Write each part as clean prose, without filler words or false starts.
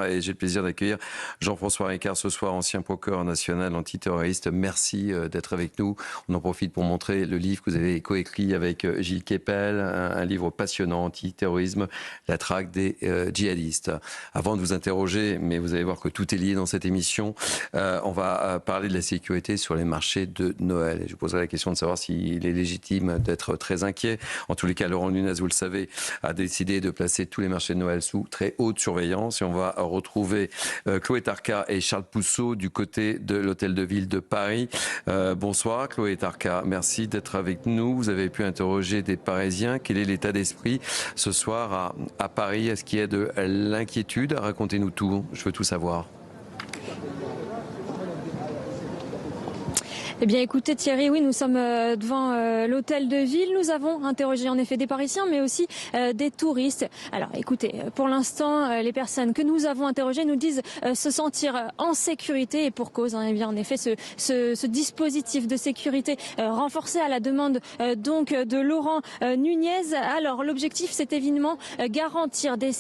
et j'ai le plaisir d'accueillir Jean-François Ricard ce soir, ancien procureur national antiterroriste. Merci d'être avec nous. On en profite pour montrer le livre que vous avez coécrit avec Gilles Kepel, un livre passionnant, Antiterrorisme, la traque des djihadistes. Avant de vous interroger, mais vous allez voir que tout est lié dans cette émission, on va parler de la sécurité sur les marchés de Noël. Et je vous poserai la question de savoir s'il est légitime d'être très inquiet. En tous les cas, Laurent Nunez, vous le savez, a décidé de placer tous les marchés de Noël sous très haute surveillance. Et on va retrouver Chloé Tarka et Charles Pousseau du côté de l'Hôtel de Ville de Paris. Bonsoir Chloé Tarka, merci d'être avec nous. Vous avez pu interroger des Parisiens. Quel est l'état d'esprit ce soir à Paris? Est-ce qu'il y a de l'inquiétude? Racontez-nous tout, je veux tout savoir. Eh bien écoutez Thierry, oui, nous sommes devant l'hôtel de ville. Nous avons interrogé en effet des Parisiens mais aussi des touristes. Alors écoutez, pour l'instant les personnes que nous avons interrogées nous disent se sentir en sécurité et pour cause. Eh bien en effet ce dispositif de sécurité renforcé à la demande donc de Laurent Nunez. Alors l'objectif c'est évidemment garantir des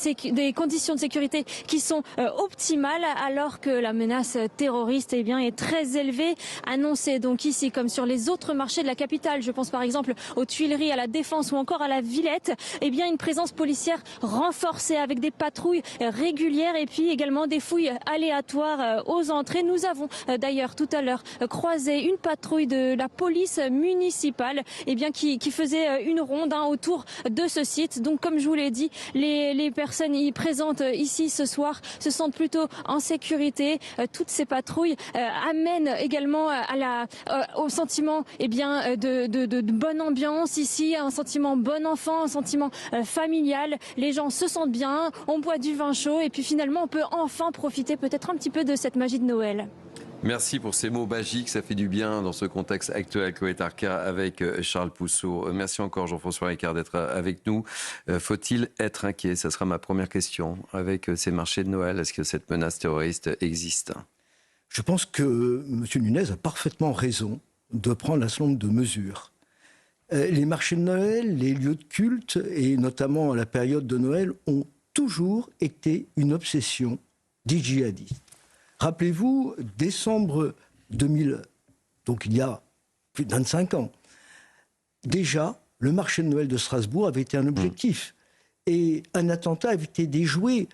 conditions de sécurité qui sont optimales alors que la menace terroriste eh bien, est très élevée, annoncée donc ici comme sur les autres marchés de la capitale. Je pense par exemple aux Tuileries, à la Défense ou encore à la Villette. Eh bien une présence policière renforcée avec des patrouilles régulières et puis également des fouilles aléatoires aux entrées. Nous avons d'ailleurs tout à l'heure croisé une patrouille de la police municipale eh bien, qui faisait une ronde autour de ce site. Donc comme je vous l'ai dit, les personnes y présentes ici ce soir se sentent plutôt en sécurité. Toutes ces patrouilles amènent également au sentiment eh bien, de bonne ambiance ici, un sentiment bon enfant, un sentiment familial. Les gens se sentent bien, on boit du vin chaud et puis finalement on peut enfin profiter peut-être un petit peu de cette magie de Noël. Merci pour ces mots magiques, ça fait du bien dans ce contexte actuel. Chloé Tarka avec Charles Pousseau. Merci encore Jean-François Ricard d'être avec nous. Faut-il être inquiet? Ça sera ma première question. Avec ces marchés de Noël, est-ce que cette menace terroriste existe? Je pense que M. Nunez a parfaitement raison de prendre un certain nombre de mesures. Les marchés de Noël, les lieux de culte, et notamment à la période de Noël, ont toujours été une obsession des djihadistes. Rappelez-vous, décembre 2000, donc il y a plus de 25 ans, déjà, le marché de Noël de Strasbourg avait été un objectif. Et un attentat avait été déjoué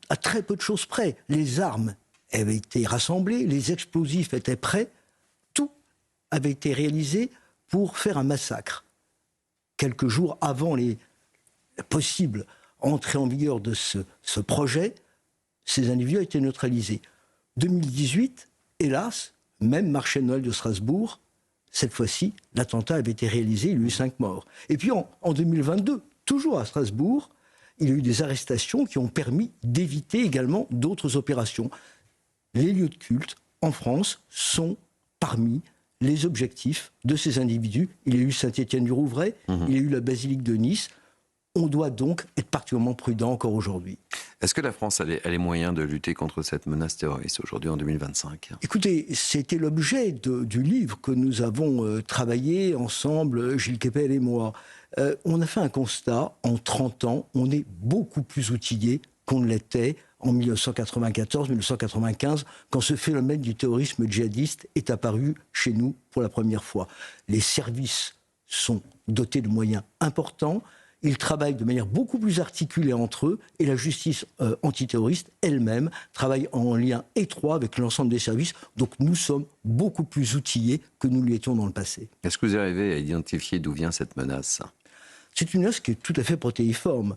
à très peu de choses près. Les armes avaient été rassemblées, les explosifs étaient prêts, tout avait été réalisé pour faire un massacre. Quelques jours avant la possible entrée en vigueur de ce projet, ces individus ont été neutralisés. 2018, hélas, même marché de Noël de Strasbourg, cette fois-ci, l'attentat avait été réalisé, il y a eu 5 morts. Et puis en 2022, toujours à Strasbourg, il y a eu des arrestations qui ont permis d'éviter également d'autres opérations. Les lieux de culte, en France, sont parmi les objectifs de ces individus. Il y a eu Saint-Étienne-du-Rouvray, il y a eu la basilique de Nice. On doit donc être particulièrement prudent encore aujourd'hui. Est-ce que la France a les moyens de lutter contre cette menace terroriste aujourd'hui en 2025 ? Écoutez, c'était l'objet du livre que nous avons travaillé ensemble, Gilles Kepel et moi. On a fait un constat, en 30 ans, on est beaucoup plus outillés qu'on ne l'était en 1994-1995, quand ce phénomène du terrorisme djihadiste est apparu chez nous pour la première fois. Les services sont dotés de moyens importants, ils travaillent de manière beaucoup plus articulée entre eux, et la justice antiterroriste elle-même travaille en lien étroit avec l'ensemble des services. Donc nous sommes beaucoup plus outillés que nous l'étions dans le passé. Est-ce que vous arrivez à identifier d'où vient cette menace ? C'est une menace qui est tout à fait protéiforme.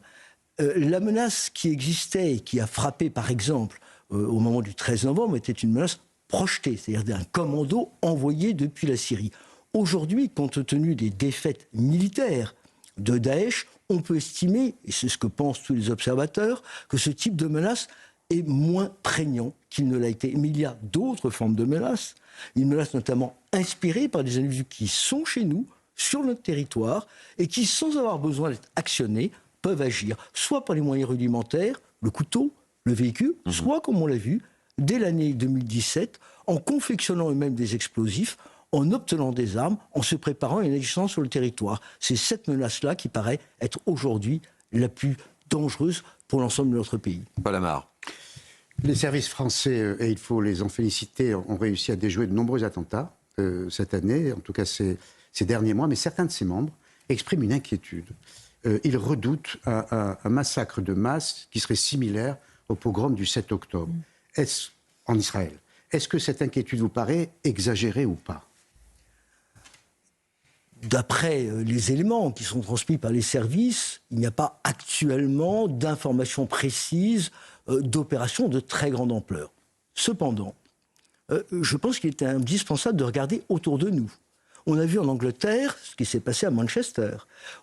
La menace qui existait et qui a frappé, par exemple, au moment du 13 novembre, était une menace projetée, c'est-à-dire d'un commando envoyé depuis la Syrie. Aujourd'hui, compte tenu des défaites militaires de Daesh, on peut estimer, et c'est ce que pensent tous les observateurs, que ce type de menace est moins prégnant qu'il ne l'a été. Mais il y a d'autres formes de menaces, une menace notamment inspirée par des individus qui sont chez nous, sur notre territoire, et qui, sans avoir besoin d'être actionnés, peuvent agir, soit par les moyens rudimentaires, le couteau, le véhicule, soit, comme on l'a vu, dès l'année 2017, en confectionnant eux-mêmes des explosifs, en obtenant des armes, en se préparant et en agissant sur le territoire. C'est cette menace-là qui paraît être aujourd'hui la plus dangereuse pour l'ensemble de notre pays. Paul Amar. Les services français, et il faut les en féliciter, ont réussi à déjouer de nombreux attentats cette année, en tout cas ces derniers mois, mais certains de ses membres expriment une inquiétude. Ils redoutent un massacre de masse qui serait similaire au pogrom du 7 octobre en Israël. Est-ce que cette inquiétude vous paraît exagérée ou pas ? D'après les éléments qui sont transmis par les services, il n'y a pas actuellement d'informations précises d'opérations de très grande ampleur. Cependant, je pense qu'il est indispensable de regarder autour de nous. On a vu en Angleterre ce qui s'est passé à Manchester.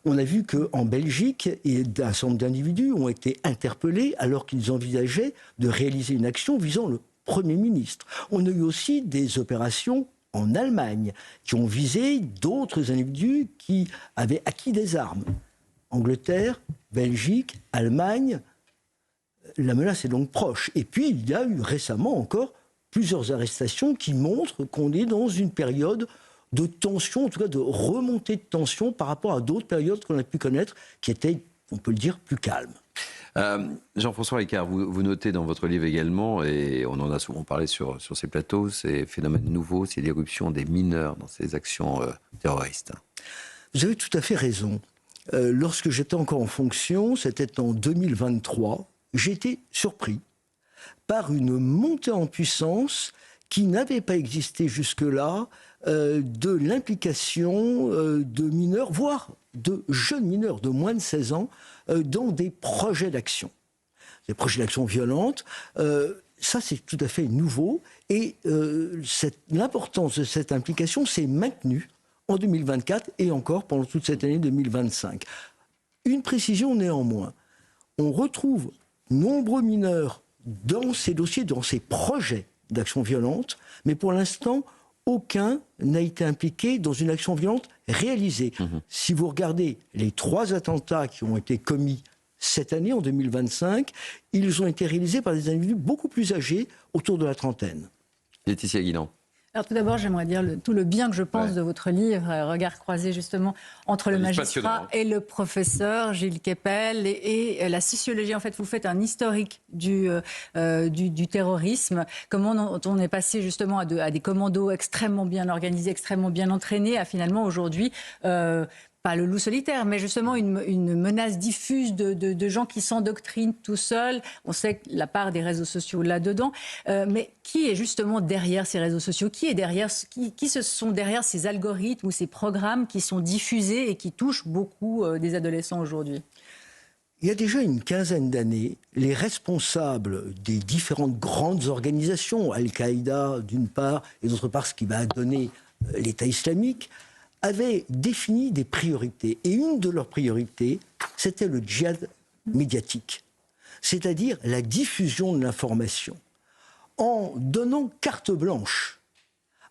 On a vu qu'en Belgique, un certain nombre d'individus ont été interpellés alors qu'ils envisageaient de réaliser une action visant le Premier ministre. On a eu aussi des opérations en Allemagne qui ont visé d'autres individus qui avaient acquis des armes. Angleterre, Belgique, Allemagne, la menace est donc proche. Et puis, il y a eu récemment encore plusieurs arrestations qui montrent qu'on est dans une période de tension, en tout cas de remontée de tension par rapport à d'autres périodes qu'on a pu connaître qui étaient, on peut le dire, plus calmes. Jean-François Eckart, vous notez dans votre livre également, et on en a souvent parlé sur ces plateaux, ces phénomènes nouveaux, c'est l'éruption des mineurs dans ces actions terroristes. Vous avez tout à fait raison. Lorsque j'étais encore en fonction, c'était en 2023, j'ai été surpris par une montée en puissance qui n'avait pas existé jusque-là de l'implication de mineurs, voire de jeunes mineurs de moins de 16 ans, dans des projets d'action. Des projets d'action violentes, ça c'est tout à fait nouveau, et l'importance de cette implication s'est maintenue en 2024 et encore pendant toute cette année 2025. Une précision néanmoins, on retrouve nombreux mineurs dans ces dossiers, dans ces projets d'action violente, mais pour l'instant, aucun n'a été impliqué dans une action violente réalisée. Si vous regardez les 3 attentats qui ont été commis cette année, en 2025, ils ont été réalisés par des individus beaucoup plus âgés, autour de la trentaine. Laetitia Guinan. Alors tout d'abord, j'aimerais dire tout le bien que je pense de votre livre, Regard croisé justement entre le magistrat et le professeur Gilles Kepel et la sociologie. En fait, vous faites un historique du terrorisme, comment on est passé justement à des commandos extrêmement bien organisés, extrêmement bien entraînés, à finalement aujourd'hui... pas le loup solitaire, mais justement une menace diffuse de gens qui s'endoctrinent tout seuls. On sait la part des réseaux sociaux là-dedans. Mais qui est justement derrière ces réseaux sociaux ? Qui se sont derrière ces algorithmes ou ces programmes qui sont diffusés et qui touchent beaucoup des adolescents aujourd'hui ? Il y a déjà une quinzaine d'années, les responsables des différentes grandes organisations, Al-Qaïda d'une part, et d'autre part ce qui va donner l'État islamique, avaient défini des priorités. Et une de leurs priorités, c'était le djihad médiatique, c'est-à-dire la diffusion de l'information, en donnant carte blanche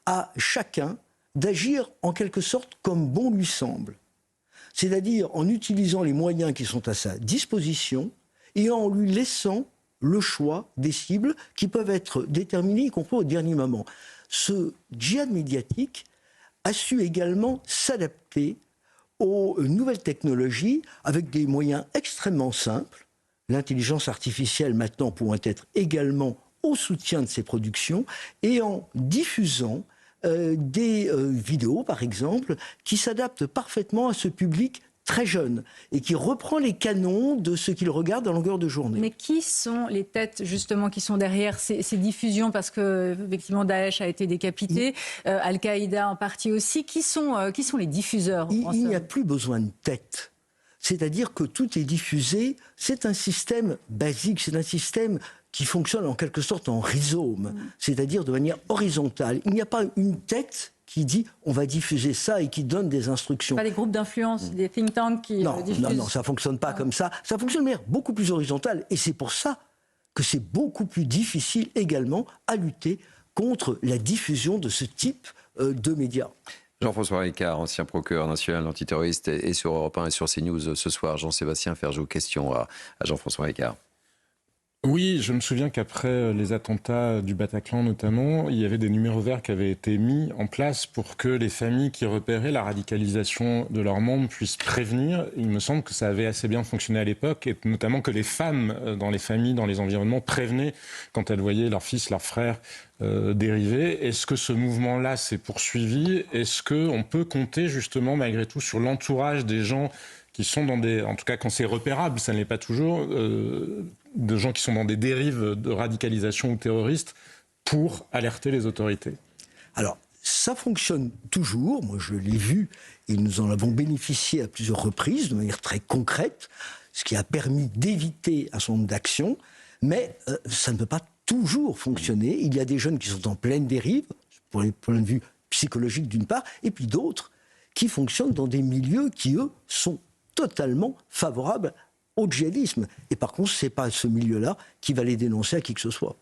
à chacun d'agir en quelque sorte comme bon lui semble, c'est-à-dire en utilisant les moyens qui sont à sa disposition et en lui laissant le choix des cibles qui peuvent être déterminées, y compris au dernier moment. Ce djihad médiatique a su également s'adapter aux nouvelles technologies avec des moyens extrêmement simples. L'intelligence artificielle maintenant pouvant être également au soutien de ces productions et en diffusant des vidéos, par exemple, qui s'adaptent parfaitement à ce public très jeune et qui reprend les canons de ce qu'il regarde à longueur de journée. Mais qui sont les têtes justement qui sont derrière ces diffusions ? Parce que effectivement Daesh a été décapité, Al-Qaïda en partie aussi. Qui sont les diffuseurs ? Il n'y a plus besoin de tête. C'est-à-dire que tout est diffusé. C'est un système basique, c'est un système qui fonctionne en quelque sorte en rhizome, c'est-à-dire de manière horizontale. Il n'y a pas une tête qui dit on va diffuser ça et qui donne des instructions. Pas des groupes d'influence, des think tanks qui diffusent. Non, ça ne fonctionne pas comme ça. Ça fonctionne de manière beaucoup plus horizontale. Et c'est pour ça que c'est beaucoup plus difficile également à lutter contre la diffusion de ce type de médias. Jean-François Eckart, ancien procureur national antiterroriste, et sur Europe 1 et sur CNews ce soir. Jean-Sébastien Ferjou, question à Jean-François Eckart. Oui, je me souviens qu'après les attentats du Bataclan notamment, il y avait des numéros verts qui avaient été mis en place pour que les familles qui repéraient la radicalisation de leurs membres puissent prévenir. Il me semble que ça avait assez bien fonctionné à l'époque, et notamment que les femmes dans les familles, dans les environnements, prévenaient quand elles voyaient leur fils, leur frère dériver. Est-ce que ce mouvement-là s'est poursuivi? Est-ce qu'on peut compter justement malgré tout sur l'entourage des gens qui sont dans des, en tout cas quand c'est repérable, ça ne l'est pas toujours, de gens qui sont dans des dérives de radicalisation ou terroristes pour alerter les autorités? Alors, ça fonctionne toujours. Moi, je l'ai vu et nous en avons bénéficié à plusieurs reprises, de manière très concrète, ce qui a permis d'éviter un certain nombre d'actions. Mais ça ne peut pas toujours fonctionner. Il y a des jeunes qui sont en pleine dérive, pour les points de vue psychologiques d'une part, et puis d'autres qui fonctionnent dans des milieux qui, eux, sont totalement favorables au djihadisme. Et par contre, ce n'est pas ce milieu-là qui va les dénoncer à qui que ce soit.